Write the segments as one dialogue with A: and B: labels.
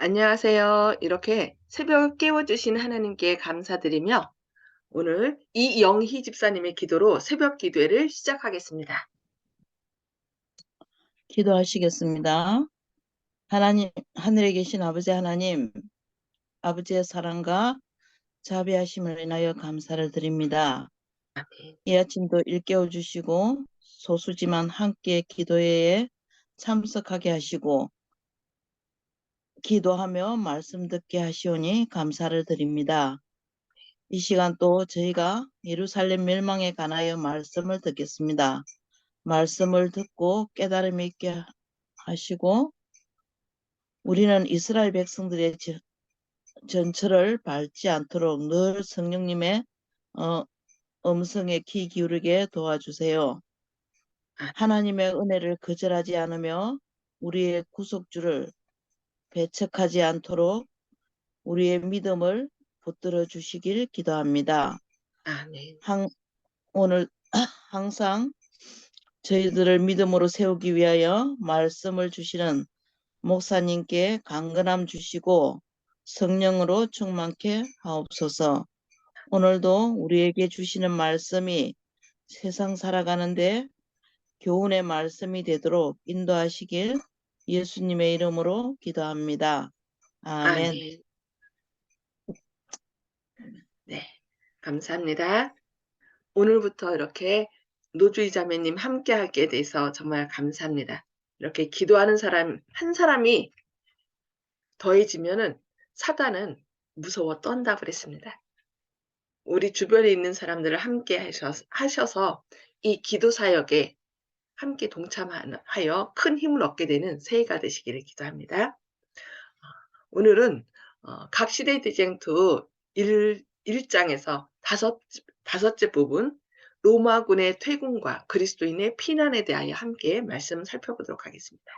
A: 안녕하세요. 이렇게 새벽을 깨워주신 하나님께 감사드리며 오늘 이영희 집사님의 기도로 새벽 기도회를 시작하겠습니다.
B: 기도하시겠습니다. 하나님, 하늘에 계신 아버지 하나님, 아버지의 사랑과 자비하심을 인하여 감사를 드립니다.
A: 아멘.
B: 이 아침도 일깨워 주시고 소수지만 함께 기도회에 참석하게 하시고 기도하며 말씀 듣게 하시오니 감사를 드립니다. 이 시간 또 저희가 예루살렘 멸망에 관하여 말씀을 듣겠습니다. 말씀을 듣고 깨달음이 있게 하시고 우리는 이스라엘 백성들의 전철을 밟지 않도록 늘 성령님의 어, 음성에 귀 기울이게 도와주세요.
A: 아,
B: 하나님의 은혜를 거절하지 않으며 우리의 구속주를 배척하지 않도록 우리의 믿음을 붙들어 주시길 기도합니다.
A: 아멘.
B: 오늘 항상 저희들을 믿음으로 세우기 위하여 말씀을 주시는 목사님께 강건함 주시고 성령으로 충만케 하옵소서. 오늘도 우리에게 주시는 말씀이 세상 살아가는데 교훈의 말씀이 되도록 인도하시길 예수님의 이름으로 기도합니다. 아멘.
A: 아멘. 네, 감사합니다. 오늘부터 이렇게 노주희 자매님 함께 하게 돼서 정말 감사합니다. 이렇게 기도하는 사람 한 사람이 더해지면은 사단은 무서워 떤다 그랬습니다. 우리 주변에 있는 사람들을 함께 하셔서 이 기도 사역에 함께 동참하여 큰 힘을 얻게 되는 새해가 되시기를 기도합니다. 오늘은 각 시대 대쟁투 1장에서 다섯째 부분 로마군의 퇴군과 그리스도인의 피난에 대하여 함께 말씀 살펴보도록 하겠습니다.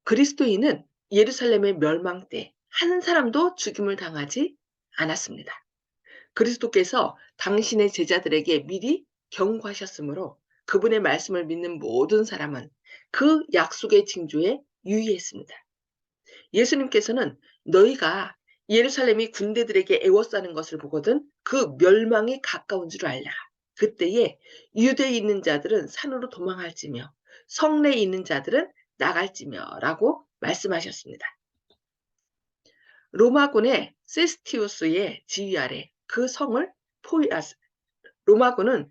A: 그리스도인은 예루살렘의 멸망 때 한 사람도 죽임을 당하지 않았습니다. 그리스도께서 당신의 제자들에게 미리 경고하셨으므로 그분의 말씀을 믿는 모든 사람은 그 약속의 징조에 유의했습니다. 예수님께서는 너희가 예루살렘이 군대들에게 애워싸는 것을 보거든 그 멸망이 가까운 줄 알라. 그때에 유대에 있는 자들은 산으로 도망할지며 성내에 있는 자들은 나갈지며 라고 말씀하셨습니다. 로마군의 세스티우스의 지휘 아래 그 성을 로마군은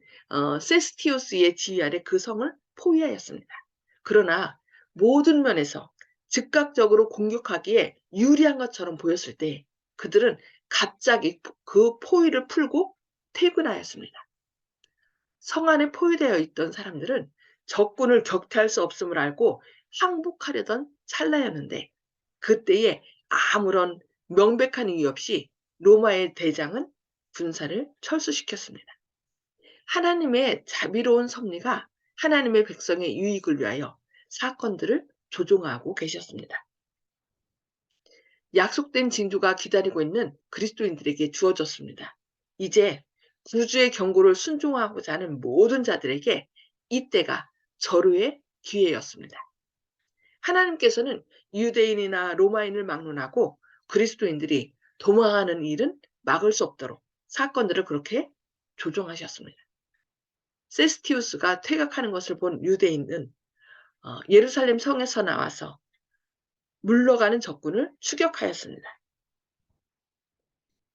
A: 세스티우스의 지휘 아래 그 성을 포위하였습니다. 그러나 모든 면에서 즉각적으로 공격하기에 유리한 것처럼 보였을 때 그들은 갑자기 그 포위를 풀고 퇴근하였습니다. 성 안에 포위되어 있던 사람들은 적군을 격퇴할 수 없음을 알고 항복하려던 찰나였는데 그때에 아무런 명백한 이유 없이 로마의 대장은 군사를 철수시켰습니다. 하나님의 자비로운 섭리가 하나님의 백성의 유익을 위하여 사건들을 조종하고 계셨습니다. 약속된 징조가 기다리고 있는 그리스도인들에게 주어졌습니다. 이제 구주의 경고를 순종하고자 하는 모든 자들에게 이때가 절호의 기회였습니다. 하나님께서는 유대인이나 로마인을 막론하고 그리스도인들이 도망하는 일은 막을 수 없도록 사건들을 그렇게 조종하셨습니다. 세스티우스가 퇴각하는 것을 본 유대인은 예루살렘 성에서 나와서 물러가는 적군을 추격하였습니다.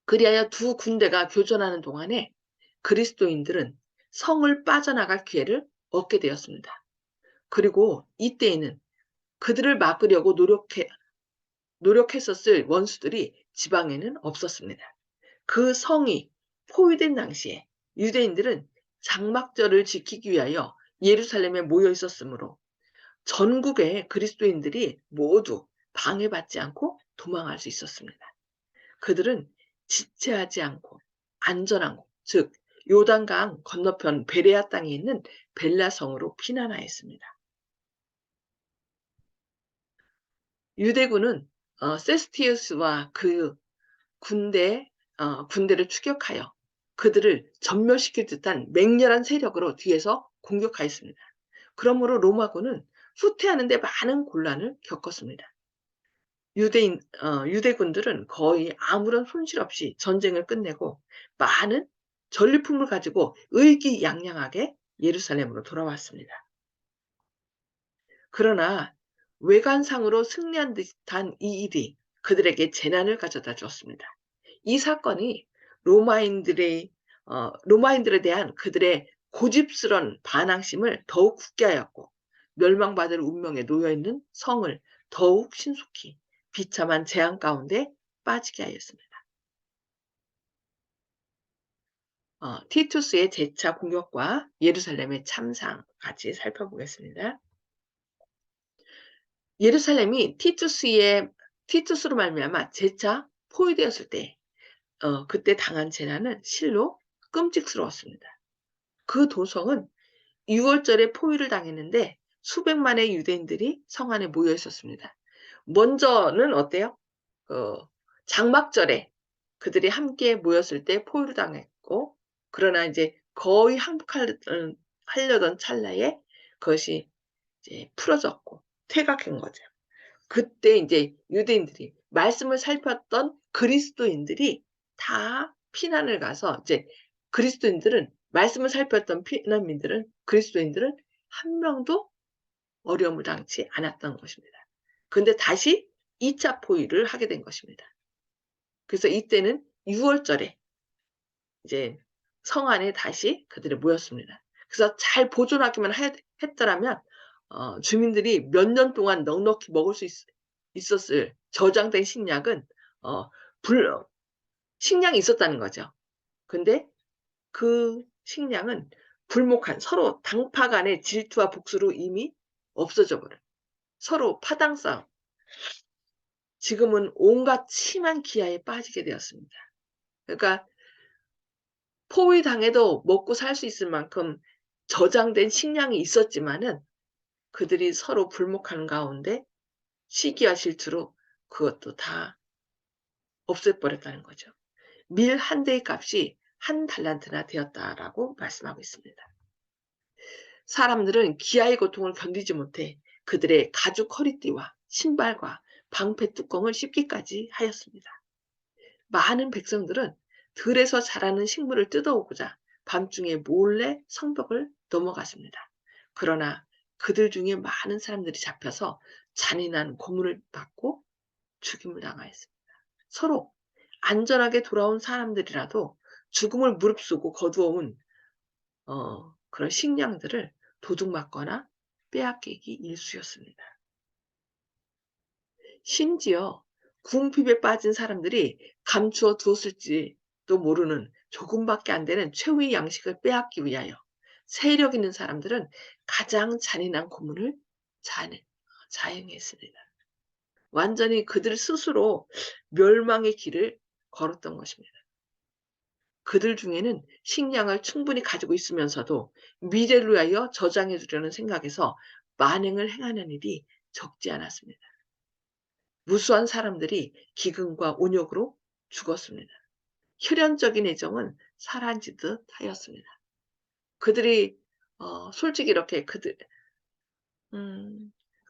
A: 그리하여 두 군대가 교전하는 동안에 그리스도인들은 성을 빠져나갈 기회를 얻게 되었습니다. 그리고 이때에는 그들을 막으려고 노력했었을 원수들이 지방에는 없었습니다. 그 성이 포위된 당시에 유대인들은 장막절을 지키기 위하여 예루살렘에 모여 있었으므로 전국의 그리스도인들이 모두 방해받지 않고 도망할 수 있었습니다. 그들은 지체하지 않고 안전한 곳, 즉 요단강 건너편 베레아 땅에 있는 벨라성으로 피난하였습니다. 유대군은 세스티우스와 그 군대를 추격하여 그들을 전멸시킬 듯한 맹렬한 세력으로 뒤에서 공격하였습니다. 그러므로 로마군은 후퇴하는데 많은 곤란을 겪었습니다. 유대군들은 거의 아무런 손실 없이 전쟁을 끝내고 많은 전리품을 가지고 의기양양하게 예루살렘으로 돌아왔습니다. 그러나 외관상으로 승리한 듯한 이 일이 그들에게 재난을 가져다 주었습니다. 이 사건이 로마인들에 대한 그들의 고집스런 반항심을 더욱 굳게 하였고, 멸망받을 운명에 놓여 있는 성을 더욱 신속히 비참한 재앙 가운데 빠지게 하였습니다. 티투스의 재차 공격과 예루살렘의 참상 같이 살펴보겠습니다. 예루살렘이 티투스로 말미암아 재차 포위되었을 때, 그때 당한 재난은 실로 끔찍스러웠습니다. 그 도성은 6월절에 포위를 당했는데 수백만의 유대인들이 성 안에 모여 있었습니다. 먼저는 어때요? 그 장막절에 그들이 함께 모였을 때 포위를 당했고, 그러나 이제 거의 항복하려던 찰나에 그것이 이제 풀어졌고 퇴각한 거죠. 그때 이제 유대인들이 말씀을 살폈던 그리스도인들이 다 피난을 가서, 이제 그리스도인들은 말씀을 살폈던 피난민들은 그리스도인들은 한 명도 어려움을 당치 않았던 것입니다. 근데 다시 2차 포위를 하게 된 것입니다. 그래서 이때는 6월절에 이제 성 안에 다시 그들이 모였습니다. 그래서 잘 보존하기만 했더라면 주민들이 몇 년 동안 넉넉히 먹을 수 있었을 저장된 식량은 어, 불, 식량이 있었다는 거죠. 근데 그 식량은 불목한 서로 당파 간의 질투와 복수로 이미 없어져 버려요. 서로 파당 싸움. 지금은 온갖 심한 기아에 빠지게 되었습니다. 그러니까 포위당해도 먹고 살 수 있을 만큼 저장된 식량이 있었지만은 그들이 서로 불목하는 가운데 시기와 질투로 그것도 다 없애버렸다는 거죠. 밀 한 대의 값이 한 달란트나 되었다라고 말씀하고 있습니다. 사람들은 기아의 고통을 견디지 못해 그들의 가죽 허리띠와 신발과 방패 뚜껑을 씹기까지 하였습니다. 많은 백성들은 들에서 자라는 식물을 뜯어오고자 밤중에 몰래 성벽을 넘어갔습니다. 그러나 그들 중에 많은 사람들이 잡혀서 잔인한 고문을 받고 죽임을 당하였습니다. 서로 안전하게 돌아온 사람들이라도 죽음을 무릅쓰고 거두어온 그런 식량들을 도둑맞거나 빼앗기기 일쑤였습니다. 심지어 궁핍에 빠진 사람들이 감추어 두었을지도 모르는 조금밖에 안 되는 최후의 양식을 빼앗기 위하여 세력 있는 사람들은 가장 잔인한 고문을 자행했습니다. 완전히 그들 스스로 멸망의 길을 걸었던 것입니다. 그들 중에는 식량을 충분히 가지고 있으면서도 미래를 위하여 저장해 두려는 생각에서 만행을 행하는 일이 적지 않았습니다. 무수한 사람들이 기근과 온욕으로 죽었습니다. 혈연적인 애정은 사라지듯 하였습니다. 그들이 솔직히 이렇게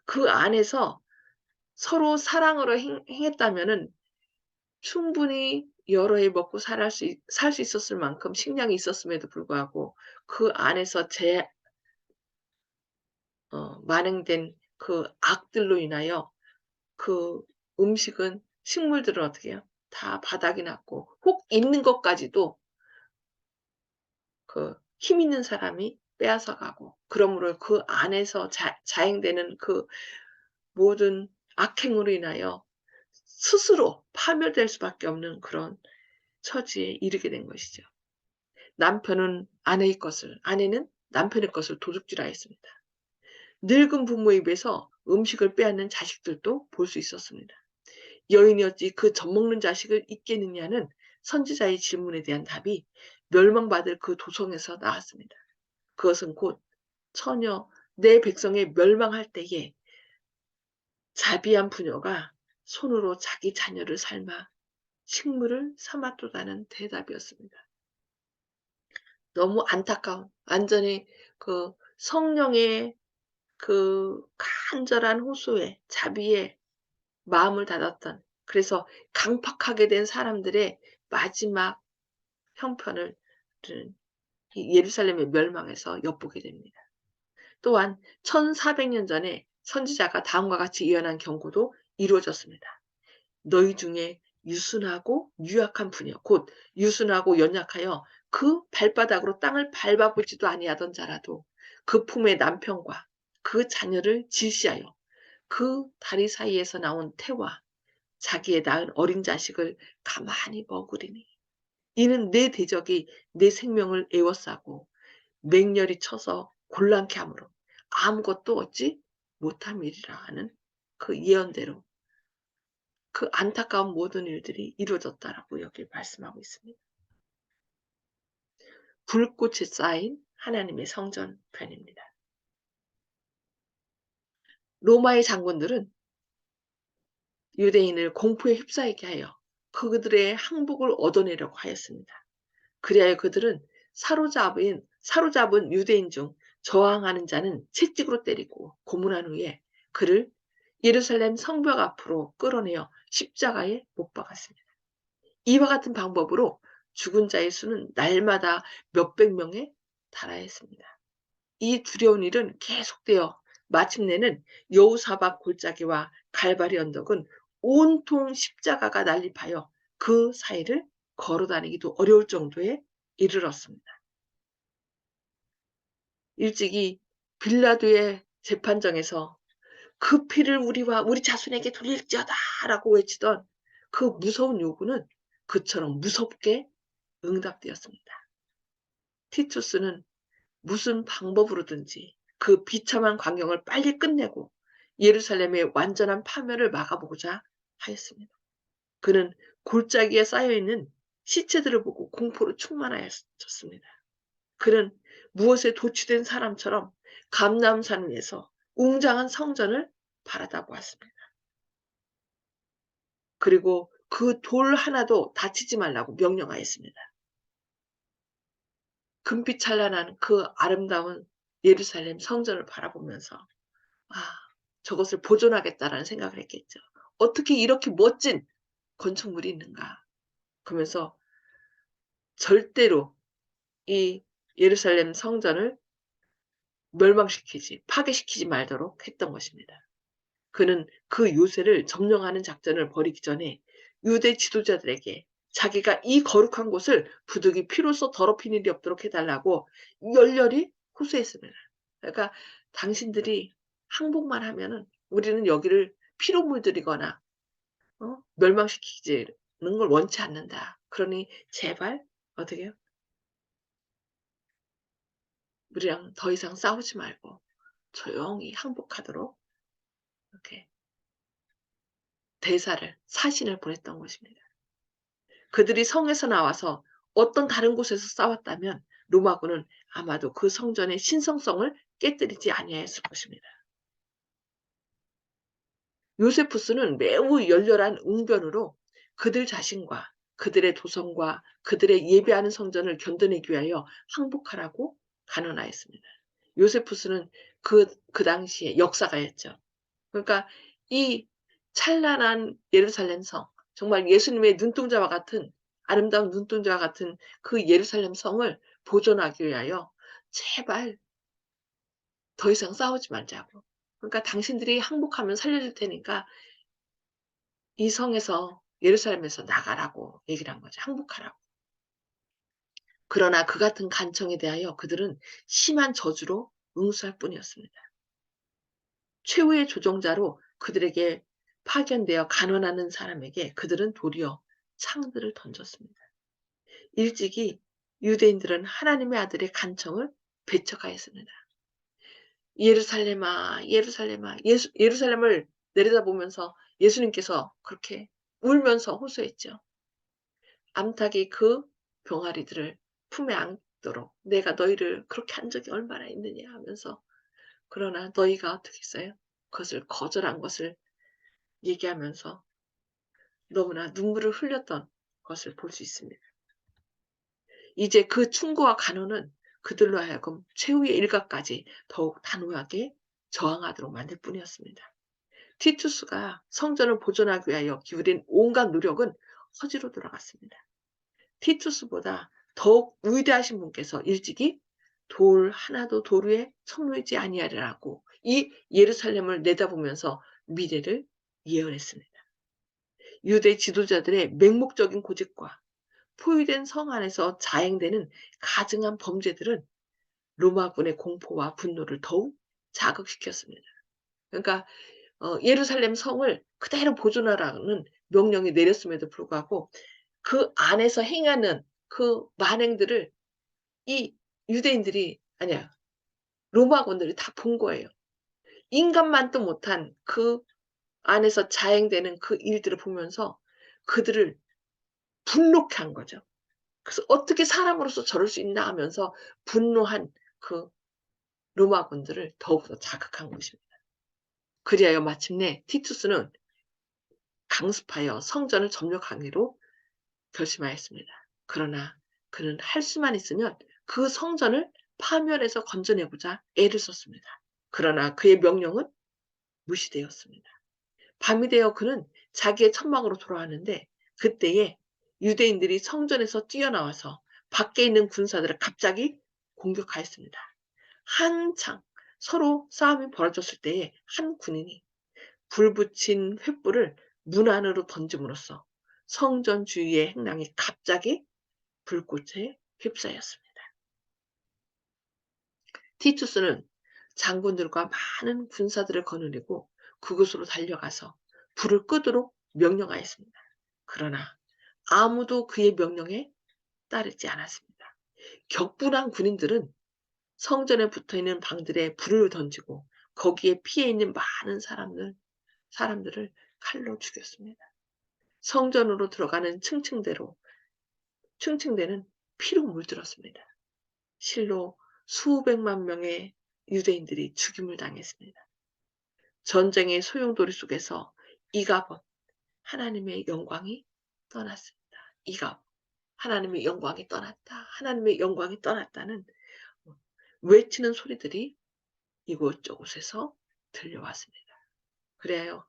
A: 그 안에서 서로 사랑으로 행했다면은 충분히 여러 해 먹고 살 수 있었을 만큼 식량이 있었음에도 불구하고 그 안에서 만행된 그 악들로 인하여 그 식물들은 어떻게 해요? 다 바닥이 났고 혹 있는 것까지도 그 힘 있는 사람이 빼앗아 가고, 그러므로 그 안에서 자행되는 그 모든 악행으로 인하여 스스로 파멸될 수밖에 없는 그런 처지에 이르게 된 것이죠. 남편은 아내의 것을, 아내는 남편의 것을 도둑질하였습니다. 늙은 부모의 입에서 음식을 빼앗는 자식들도 볼 수 있었습니다. 여인이 어찌 그 젖먹는 자식을 잊겠느냐는 선지자의 질문에 대한 답이 멸망받을 그 도성에서 나왔습니다. 그것은 곧 처녀 내 백성의 멸망할 때에 자비한 부녀가 손으로 자기 자녀를 삶아 식물을 삼았도다는 대답이었습니다. 너무 안타까운, 완전히 그 성령의 그 간절한 호소에 자비에 마음을 닫았던, 그래서 강팍하게 된 사람들의 마지막 형편을 이 예루살렘의 멸망에서 엿보게 됩니다. 또한 1400년 전에 선지자가 다음과 같이 예언한 경고도 이루어졌습니다. 너희 중에 유순하고 유약한 분이여, 곧 유순하고 연약하여 그 발바닥으로 땅을 밟아보지도 아니하던 자라도 그 품의 남편과 그 자녀를 질시하여 그 다리 사이에서 나온 태와 자기의 낳은 어린 자식을 가만히 먹으리니 이는 내 대적이 내 생명을 애워싸고 맹렬히 쳐서 곤란케 하므로 아무것도 얻지 못함이리라 하는 그 예언대로 그 안타까운 모든 일들이 이루어졌다라고 여기 말씀하고 있습니다. 불꽃이 쌓인 하나님의 성전편입니다. 로마의 장군들은 유대인을 공포에 휩싸이게 하여 그들의 항복을 얻어내려고 하였습니다. 그리하여 그들은 사로잡은 유대인 중 저항하는 자는 채찍으로 때리고 고문한 후에 그를 예루살렘 성벽 앞으로 끌어내어 십자가에 못 박았습니다. 이와 같은 방법으로 죽은 자의 수는 날마다 몇백 명에 달하였습니다. 이 두려운 일은 계속되어 마침내는 여우사박 골짜기와 갈바리 언덕은 온통 십자가가 난립하여 그 사이를 걸어다니기도 어려울 정도에 이르렀습니다. 일찍이 빌라도의 재판정에서 그 피를 우리와 우리 자손에게 돌릴지어다 라고 외치던 그 무서운 요구는 그처럼 무섭게 응답되었습니다. 티투스는 무슨 방법으로든지 그 비참한 광경을 빨리 끝내고 예루살렘의 완전한 파멸을 막아보고자 하였습니다. 그는 골짜기에 쌓여있는 시체들을 보고 공포로 충만하였습니다. 그는 무엇에 도취된 사람처럼 감람산 위에서 웅장한 성전을 바라다보았습니다. 그리고 그 돌 하나도 다치지 말라고 명령하였습니다. 금빛 찬란한 그 아름다운 예루살렘 성전을 바라보면서 저것을 보존하겠다라는 생각을 했겠죠. 어떻게 이렇게 멋진 건축물이 있는가. 그러면서 절대로 이 예루살렘 성전을 파괴시키지 말도록 했던 것입니다. 그는 그 요새를 점령하는 작전을 벌이기 전에 유대 지도자들에게 자기가 이 거룩한 곳을 부득이 피로써 더럽힌 일이 없도록 해달라고 열렬히 호소했습니다. 그러니까 당신들이 항복만 하면은 우리는 여기를 피로 물들이거나 멸망시키지는 걸 원치 않는다. 그러니 제발 어떻게 해요? 우리랑 더 이상 싸우지 말고 조용히 항복하도록 이렇게 사신을 보냈던 것입니다. 그들이 성에서 나와서 어떤 다른 곳에서 싸웠다면 로마군은 아마도 그 성전의 신성성을 깨뜨리지 아니하였을 것입니다. 요세푸스는 매우 열렬한 웅변으로 그들 자신과 그들의 도성과 그들의 예배하는 성전을 견뎌내기 위하여 항복하라고 간언하였습니다. 요세푸스는 그 당시에 역사가였죠. 그러니까 이 찬란한 예루살렘 성, 정말 예수님의 눈동자와 같은 아름다운 눈동자와 같은 그 예루살렘 성을 보존하기 위하여 제발 더 이상 싸우지 말자고. 그러니까 당신들이 항복하면 살려줄 테니까 이 성에서 예루살렘에서 나가라고 얘기를 한 거죠. 항복하라고. 그러나 그 같은 간청에 대하여 그들은 심한 저주로 응수할 뿐이었습니다. 최후의 조종자로 그들에게 파견되어 간원하는 사람에게 그들은 도리어 창들을 던졌습니다. 일찍이 유대인들은 하나님의 아들의 간청을 배척하였습니다. 예루살렘아, 예루살렘아, 예루살렘을 내려다보면서 예수님께서 그렇게 울면서 호소했죠. 암탉이 그 병아리들을 품에 안도록 내가 너희를 그렇게 한 적이 얼마나 있느냐 하면서, 그러나 너희가 어떻게 했어요? 그것을 거절한 것을 얘기하면서 너무나 눈물을 흘렸던 것을 볼 수 있습니다. 이제 그 충고와 간호는 그들로 하여금 최후의 일각까지 더욱 단호하게 저항하도록 만들 뿐이었습니다. 티투스가 성전을 보존하기 위하여 기울인 온갖 노력은 허지로 돌아갔습니다. 티투스보다 더욱 위대하신 분께서 일찍이 돌 하나도 돌 위에 성놓이지 아니하리라고 이 예루살렘을 내다보면서 미래를 예언했습니다. 유대 지도자들의 맹목적인 고집과 포위된 성 안에서 자행되는 가증한 범죄들은 로마군의 공포와 분노를 더욱 자극시켰습니다. 그러니까 예루살렘 성을 그대로 보존하라는 명령이 내렸음에도 불구하고 그 안에서 행하는 그 만행들을 이 유대인들이 아니야 로마군들이 다 본 거예요. 인간만도 못한 그 안에서 자행되는 그 일들을 보면서 그들을 분노케 한 거죠. 그래서 '어떻게 사람으로서 저럴 수 있나.' 하면서 분노한 그 로마군들을 더욱더 자극한 것입니다. 그리하여 마침내 티투스는 강습하여 성전을 점령하기로 결심하였습니다. 그러나 그는 할 수만 있으면 그 성전을 파멸해서 건져내고자 애를 썼습니다. 그러나 그의 명령은 무시되었습니다. 밤이 되어 그는 자기의 천막으로 돌아왔는데 그때에 유대인들이 성전에서 뛰어나와서 밖에 있는 군사들을 갑자기 공격하였습니다. 한창 서로 싸움이 벌어졌을 때에 한 군인이 불 붙인 횃불을 문 안으로 던짐으로써 성전 주위의 행랑이 갑자기 불꽃에 휩싸였습니다. 티투스는 장군들과 많은 군사들을 거느리고 그곳으로 달려가서 불을 끄도록 명령하였습니다. 그러나 아무도 그의 명령에 따르지 않았습니다. 격분한 군인들은 성전에 붙어있는 방들에 불을 던지고 거기에 피해 있는 많은 사람들을 칼로 죽였습니다. 성전으로 들어가는 층층대는 피로 물들었습니다. 실로 수백만 명의 유대인들이 죽임을 당했습니다. 전쟁의 소용돌이 속에서 이가봇 하나님의 영광이 떠났습니다. 이가봇 하나님의 영광이 떠났다. 하나님의 영광이 떠났다는 외치는 소리들이 이곳저곳에서 들려왔습니다. 그래요.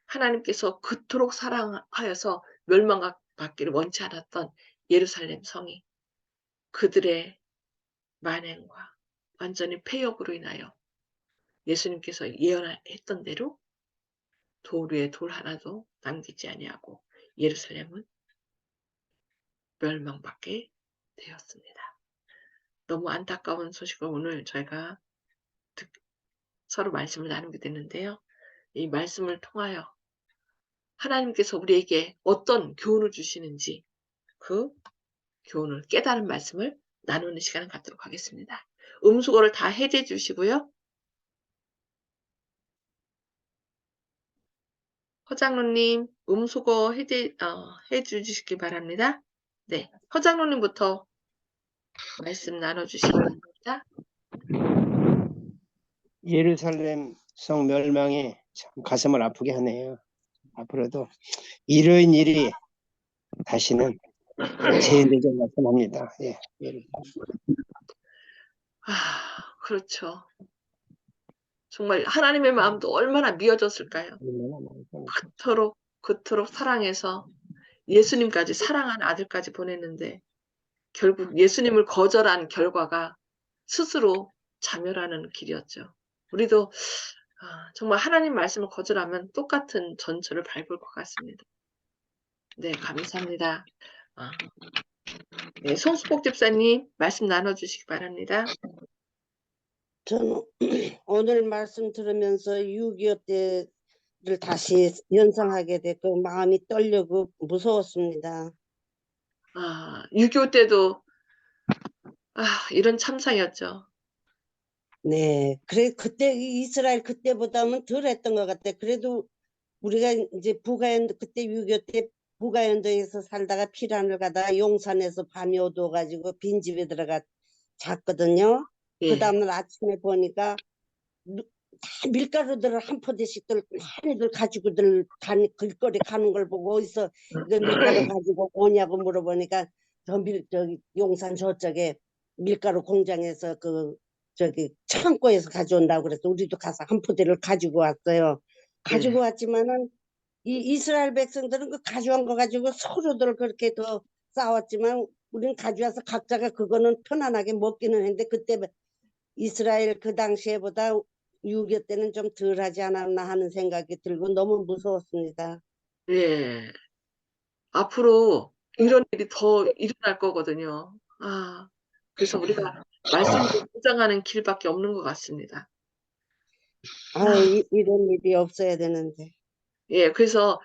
A: 하나님께서 그토록 사랑하여서 멸망받기를 원치 않았던 예루살렘 성이 그들의 만행과 완전히 폐역으로 인하여 예수님께서 예언했던 대로 돌 위에 돌 하나도 남기지 아니하고 예루살렘은 멸망받게 되었습니다. 너무 안타까운 소식을 오늘 저희가 서로 말씀을 나누게 됐는데요. 이 말씀을 통하여 하나님께서 우리에게 어떤 교훈을 주시는지 그 교훈을 깨달은 말씀을 나누는 시간을 갖도록 하겠습니다. 음수거를 다 해제해 주시고요. 허장로님 음수거 해 주시기 바랍니다. 네, 허장로님부터 말씀 나눠주시기 바랍니다.
C: 예루살렘 성 멸망이 참 가슴을 아프게 하네요. 앞으로도 이런 일이 다시는 재현되지 않았으면 합니다. 예.
A: 그렇죠. 정말 하나님의 마음도 얼마나 미어졌을까요? 그토록 사랑해서 예수님까지 사랑한 아들까지 보냈는데 결국 예수님을 거절한 결과가 스스로 자멸하는 길이었죠. 우리도 정말 하나님 말씀을 거절하면 똑같은 전철을 밟을 것 같습니다. 네, 감사합니다. 네, 송수복 집사님 말씀 나눠주시기 바랍니다.
D: 저는 오늘 말씀 들으면서 6.25 때를 다시 연상하게 됐고 마음이 떨리고 무서웠습니다.
A: 6.25 때도 이런 참상이었죠.
D: 네, 그래 그때 이스라엘 그때보다는 덜 했던 것 같아. 그래도 우리가 이제 그때 6.25 때 부가연도에서 살다가 피란을 가다가 용산에서 밤이 어두워가지고 빈집에 들어가 잤거든요.
A: 예.
D: 그 다음날 아침에 보니까 다 밀가루들을 한 포대씩들 많이들 가지고들 길거리 가는 걸 보고 어디서 이거 밀가루 가지고 오냐고 물어보니까 저기 용산 저쪽에 밀가루 공장에서 그 저기 창고에서 가져온다고 그래서 우리도 가서 한 포대를 가지고 왔어요. 가지고
A: 네.
D: 왔지만은 이 이스라엘 백성들은 그 가져온 거 가지고 서로들 그렇게 더 싸웠지만 우리는 가져와서 각자가 그거는 편안하게 먹기는 했는데 그때 이스라엘 그 당시에보다 6.25 때는 좀 덜하지 않았나 하는 생각이 들고 너무 무서웠습니다.
A: 예. 앞으로 이런 일이 더 일어날 거거든요. 아. 그래서 우리가 말씀으로 무장하는 길밖에 없는 것 같습니다.
D: 아,
A: 아.
D: 이런 일이 없어야 되는데.
A: 예. 그래서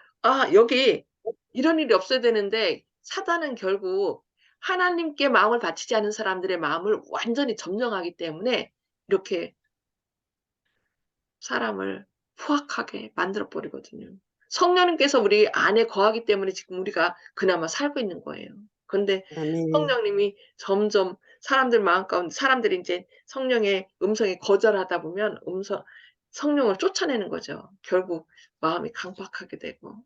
A: 여기 이런 일이 없어야 되는데 사단은 결국 하나님께 마음을 바치지 않은 사람들의 마음을 완전히 점령하기 때문에 이렇게 사람을 포악하게 만들어 버리거든요. 성령님께서 우리 안에 거하기 때문에 지금 우리가 그나마 살고 있는 거예요. 근데
D: 아멘.
A: 성령님이 점점 사람들 마음 가운데 사람들이 인제 성령의 음성에 거절하다 보면 성령을 쫓아내는 거죠. 결국 마음이 강팍하게 되고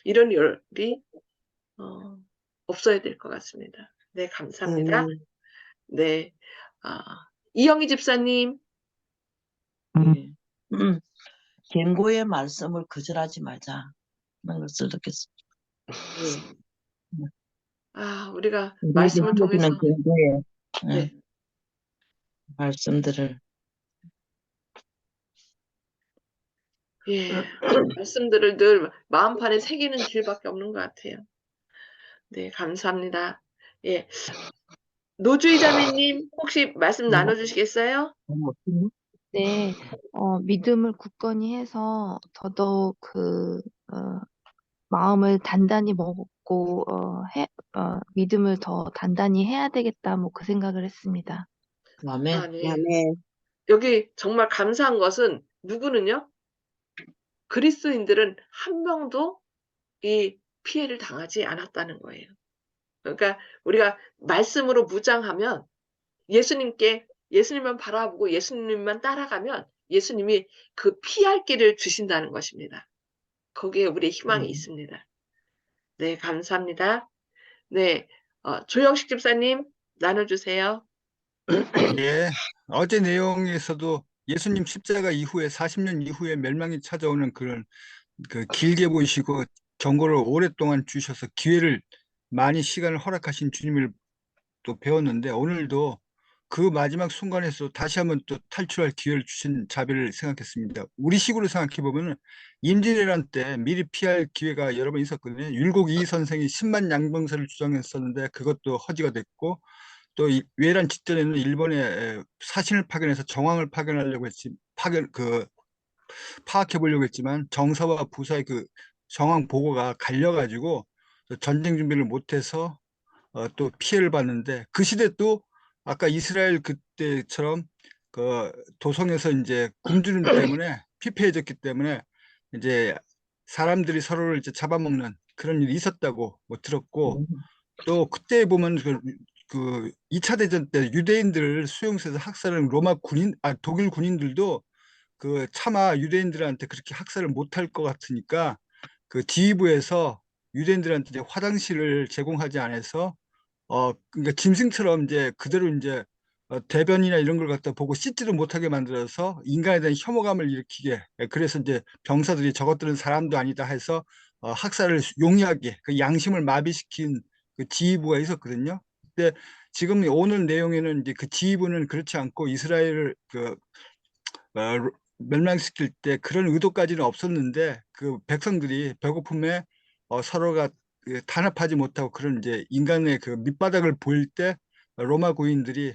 A: 이런 일이 어 없어야 될 것 같습니다. 네 감사합니다.
D: 아멘.
A: 네. 아 이영희 집사님.
B: 예. 경고의 말씀을 거절하지 말자. 그런 것을 느꼈습니다.
A: 예. 우리가
B: 우리에게
A: 말씀을 통해서
B: 주어지는 경고의
A: 네.
B: 말씀들을
A: 예. 말씀들을 늘 마음판에 새기는 길밖에 없는 것 같아요. 네 감사합니다. 예. 노주희 자매님 혹시 말씀 나눠 주시겠어요?
E: 네. 믿음을 굳건히 해서 더더욱 마음을 단단히 먹고 믿음을 더 단단히 해야 되겠다 뭐 그 생각을 했습니다.
B: 아멘.
A: 네.
D: 아멘.
A: 여기 정말 감사한 것은 누구는요? 그리스도인들은 한 명도 이 피해를 당하지 않았다는 거예요. 그러니까 우리가 말씀으로 무장하면 예수님만 바라보고 예수님만 따라가면 예수님이 그 피할 길을 주신다는 것입니다. 거기에 우리의 희망이 있습니다. 네 감사합니다. 네. 조영식 집사님 나눠 주세요.
F: 예. 어제 내용에서도 예수님 십자가 이후에 40년 이후에 멸망이 찾아오는 그런 길게 보이시고 경고를 오랫동안 주셔서 기회를 많이 시간을 허락하신 주님을 또 배웠는데 오늘도 그 마지막 순간에서 다시 한번 또 탈출할 기회를 주신 자비를 생각했습니다. 우리 식으로 생각해 보면은 임진왜란 때 미리 피할 기회가 여러 번 있었거든요. 율곡 이 선생이 10만 양병설을 주장했었는데 그것도 허지가 됐고 또 이 외란 직전에는 일본에 사신을 파견해서 정황을 파견하려고 했지 파악해 보려고 했지만 정사와 부사의 그 정황 보고가 갈려가지고 전쟁 준비를 못해서 또 피해를 봤는데 그 시대 또 아까 이스라엘 그때처럼 그 도성에서 이제 굶주림 때문에 피폐해졌기 때문에 이제 사람들이 서로를 이제 잡아먹는 그런 일이 있었다고 뭐 들었고 또 그때 보면 그 2차 대전 때 유대인들을 수용소에서 학살한 독일 군인들도 그 차마 유대인들한테 그렇게 학살을 못할 것 같으니까 그 지휘부에서 유대인들한테 이제 화장실을 제공하지 않아서 그러니까 짐승처럼 이제 그대로 이제 대변이나 이런 걸 갖다 보고 씻지도 못하게 만들어서 인간에 대한 혐오감을 일으키게 그래서 이제 병사들이 저것들은 사람도 아니다 해서 학살을 용이하게 그 양심을 마비시킨 그 지휘부가 있었거든요. 근데 지금 오늘 내용에는 이제 그 지휘부는 그렇지 않고 이스라엘을 멸망시킬 때 그런 의도까지는 없었는데 그 백성들이 배고픔에 서로가 단합하지 못하고 그런 이제 인간의 그 밑바닥을 보일 때 로마 고인들이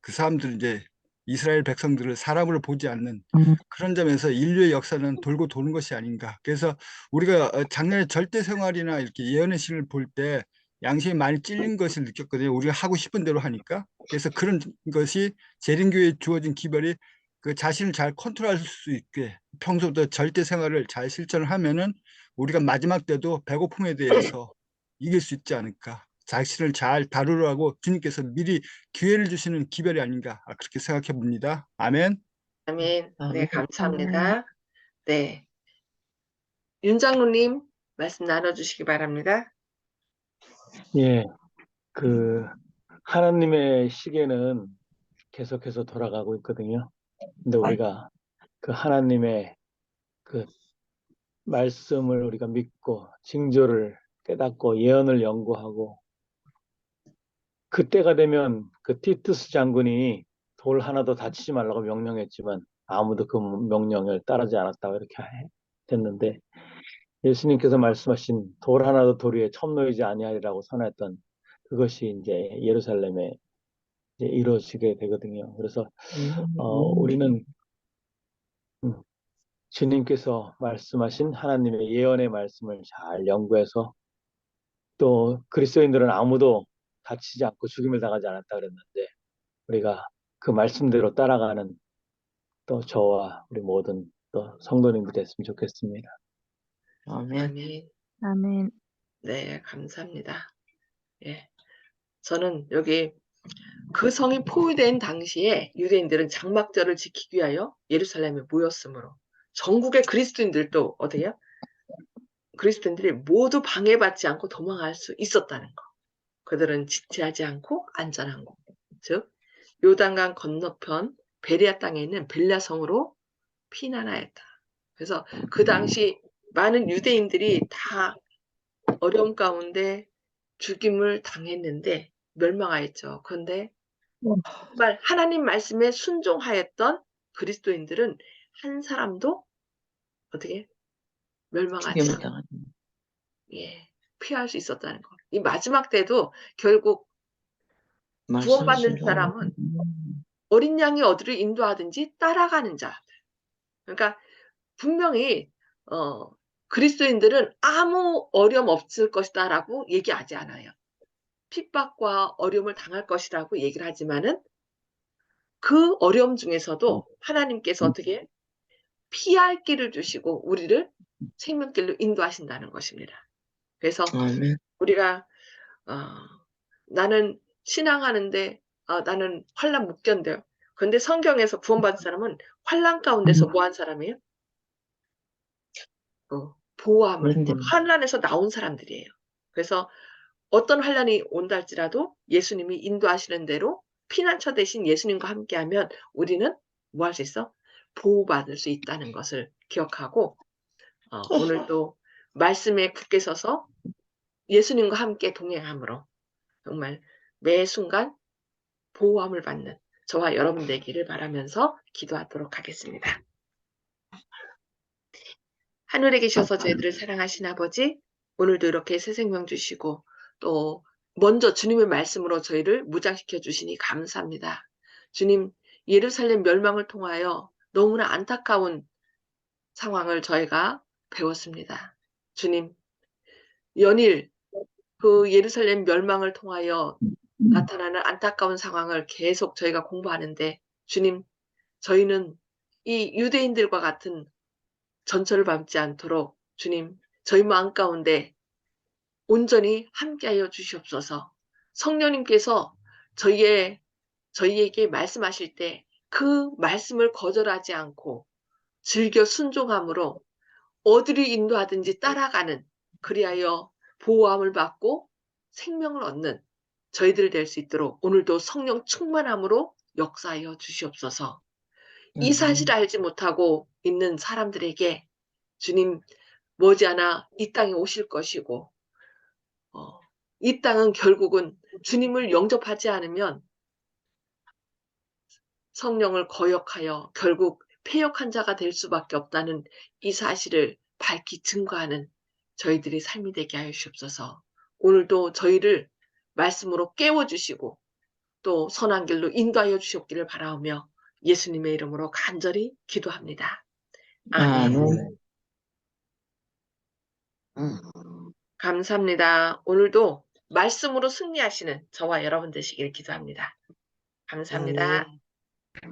F: 그 사람들 이제 이스라엘 백성들을 사람으로 보지 않는 그런 점에서 인류의 역사는 돌고 도는 것이 아닌가. 그래서 우리가 작년에 절대 생활이나 이렇게 예언의 신을 볼 때 양심이 많이 찔린 것을 느꼈거든요. 우리가 하고 싶은 대로 하니까. 그래서 그런 것이 재림교회에 주어진 기별이 그 자신을 잘 컨트롤할 수 있게 평소부터 절대 생활을 잘 실천을 하면은 우리가 마지막 때도 배고픔에 대해서 이길 수 있지 않을까. 자신을 잘 다루라고 주님께서 미리 기회를 주시는 기별이 아닌가 그렇게 생각해 봅니다. 아멘.
A: 아멘. 네
B: 아멘.
A: 감사합니다. 네. 윤 장로님 말씀 나눠 주시기 바랍니다.
G: 예, 그 하나님의 시계는 계속해서 돌아가고 있거든요. 근데 우리가 그 하나님의 그 말씀을 우리가 믿고 징조를 깨닫고 예언을 연구하고 그때가 되면 그 티투스 장군이 돌 하나도 다치지 말라고 명령했지만 아무도 그 명령을 따르지 않았다고 이렇게 됐는데 예수님께서 말씀하신 돌 하나도 돌 위에 첨놓이지 아니하리라고 선했던 그것이 이제 예루살렘에 이제 이루어지게 되거든요. 그래서 우리는 주님께서 말씀하신 하나님의 예언의 말씀을 잘 연구해서 또 그리스도인들은 아무도 다치지 않고 죽임을 당하지 않았다 그랬는데 우리가 그 말씀대로 따라가는 또 저와 우리 모든 또 성도님들 됐으면 좋겠습니다.
B: 아멘.
A: 아멘.
E: 아멘.
A: 네, 감사합니다. 예. 저는 여기 그 성이 포위된 당시에 유대인들은 장막절을 지키기 위하여 예루살렘에 모였으므로 전국의 그리스도인들도 어때요? 그리스도인들이 모두 방해받지 않고 도망할 수 있었다는 거. 그들은 지체하지 않고 안전한 곳. 즉 요단강 건너편 베레아 땅에 있는 벨라성으로 피난하였다. 그래서 그 당시 많은 유대인들이 다 어려움 가운데 죽임을 당했는데 멸망하였죠. 그런데 정말 하나님 말씀에 순종하였던 그리스도인들은 한 사람도 어떻게 멸망하지
B: 죽임을
A: 않고
B: 당한.
A: 예, 피할 수 있었다는 거. 이 마지막 때도 결국
B: 말씀
A: 구원받는
B: 순종.
A: 사람은 어린 양이 어디를 인도하든지 따라가는 자. 그러니까 분명히 그리스도인들은 아무 어려움 없을 것이다라고 얘기하지 않아요. 핍박과 어려움을 당할 것이라고 얘기를 하지만은 그 어려움 중에서도 하나님께서 어떻게 피할 길을 주시고 우리를 생명길로 인도하신다는 것입니다. 그래서
B: 아멘.
A: 우리가 나는 신앙하는데 나는 환난 못 견뎌요. 그런데 성경에서 구원받은 사람은 환난 가운데서 뭐 한 사람이에요? 보호함을
B: 그런데
A: 환난에서 나온 사람들이에요. 그래서 어떤 환난이 온다 할지라도 예수님이 인도하시는 대로 피난처 대신 예수님과 함께하면 우리는 뭐 할 수 있어? 보호받을 수 있다는 것을 기억하고 오늘도 말씀에 굳게 서서 예수님과 함께 동행함으로 정말 매 순간 보호함을 받는 저와 여러분 되기를 바라면서 기도하도록 하겠습니다. 하늘에 계셔서 저희들을 사랑하신 아버지, 오늘도 이렇게 새 생명 주시고 또 먼저 주님의 말씀으로 저희를 무장시켜 주시니 감사합니다. 주님, 예루살렘 멸망을 통하여 너무나 안타까운 상황을 저희가 배웠습니다. 주님, 연일 그 예루살렘 멸망을 통하여 나타나는 안타까운 상황을 계속 저희가 공부하는데 주님, 저희는 이 유대인들과 같은 전철을 밟지 않도록 주님, 저희 마음 가운데 온전히 함께하여 주시옵소서. 성령님께서 저희에게 말씀하실 때 그 말씀을 거절하지 않고 즐겨 순종함으로 어디를 인도하든지 따라가는 그리하여 보호함을 받고 생명을 얻는 저희들 될 수 있도록 오늘도 성령 충만함으로 역사하여 주시옵소서. 이 사실을 알지 못하고 있는 사람들에게 주님 머지않아 이 땅에 오실 것이고 이 땅은 결국은 주님을 영접하지 않으면 성령을 거역하여 결국 폐역한 자가 될 수밖에 없다는 이 사실을 밝히 증거하는 저희들의 삶이 되게 하여 주옵소서. 오늘도 저희를 말씀으로 깨워주시고 또 선한 길로 인도하여 주셨기를 바라오며 예수님의 이름으로 간절히 기도합니다. 아멘.
B: 아멘.
A: 감사합니다. 오늘도 말씀으로 승리하시는 저와 여러분 되시길 기도합니다. 감사합니다.
B: 아멘.